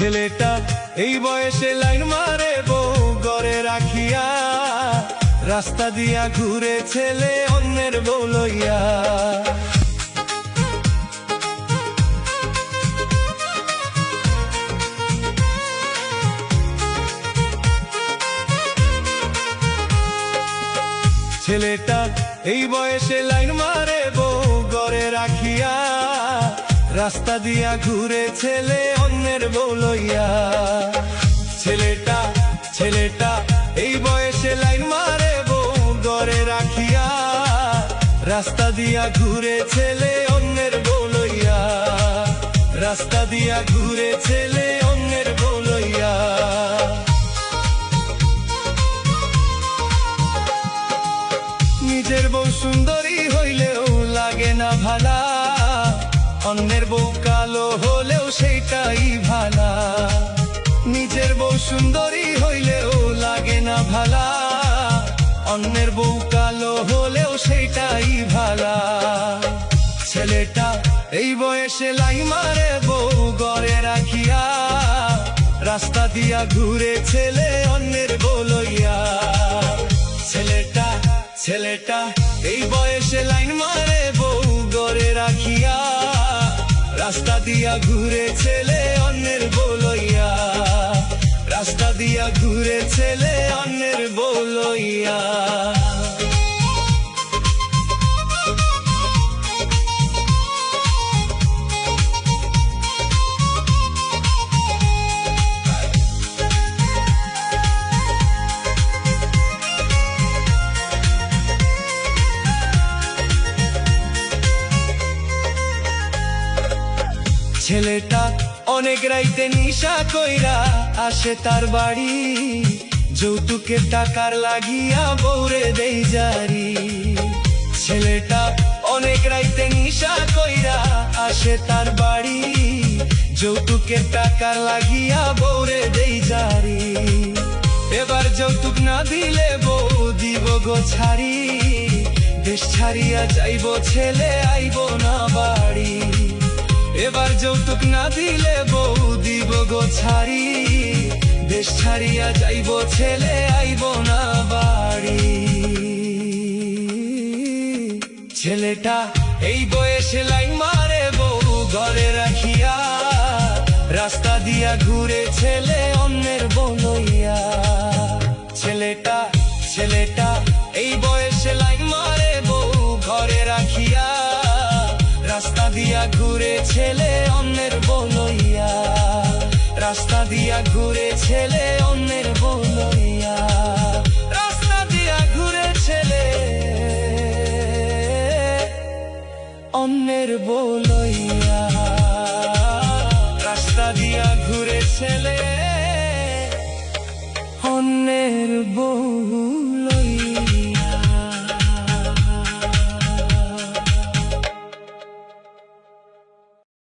ছেলেটা এই বয়সে লাইন মারে বউ ঘরে রাখিয়া, রাস্তা দিয়া ঘুরে ছেলে অন্যের বউ লইয়া। ছেলেটা এই বয়সে লাইন মারে বউ ঘরে রাখিয়া, রাস্তা দিয়া ঘুরে ছেলে অন্যের বউ লইয়া। ছেলেটা এই বয়সে লাইন মারে বউ ঘরে রাখিয়া, রাস্তা দিয়া ঘুরে ছেলে অন্যের বউ লইয়া। রাস্তা দিয়া ঘুরে ছেলে অন্যের বউ লইয়া। নিজের বউ সুন্দরী হইলেও লাগে না ভালা, অন্যের বউ কালো হলেও সেইটাই ভালা। নিজের বউ সুন্দরী হইলেও লাগে না ভালা, অন্যের বউ কালো হলেও সেইটাই ভালা। ছেলেটা এই বয়সে লাই মারে বউ ঘরে রাখিয়া, রাস্তা দিয়া ঘুরে ছেলে অন্যের বউ লইয়া। ছেলেটা এই বয়সে লাইন মারে বউ ঘরে রাখিয়া, রাস্তা দিয়া ঘুরে ছেলে অন্যের বউ লইয়া। রাস্তা দিয়া ঘুরে ছেলে অন্যের বউ লইয়া। ছেলেটা অনেক রাইতে নিশা কইরা আসে তার বাড়ি, যৌতুকের টাকার লাগিয়া বউরে দেই জারি। ছেলেটা অনেক রাইতে নিশা কইরা আসে তার বাড়ি, যৌতুকের টাকার লাগিয়া বউরে দেই জারি। এবার যৌতুক না দিলে বউ দিব গো ছাড়ি, দেশ ছাড়িয়া যাইব ছেলে আইব না বাড়ি। এবার যৌতুক না দিলে বউ দিব গো ছাড়ি, দেশ ছাড়িয়া যাইব ছেলে আইব না বাড়ি। ছেলেটা এই বয়সে লাইন মারে বউ ঘরে রাখিয়া, রাস্তা দিয়া ঘুরে ছেলে অন্যের বউ লইয়া। ছেলেটা এই বয়সে লাইন মারে বউ ঘরে রাখিয়া, রাস্তা দিয়া ঘুরে ছেলে অন্যের বউ লইয়া। রাস্তা দিয়া ঘুরে ছেলে অন্যের বউ লইয়া। রাস্তা দিয়া ঘুরে ছেলে অন্যের বউ লইয়া। রাস্তা দিয়া ঘুরে ছেলে অন্যের বউ।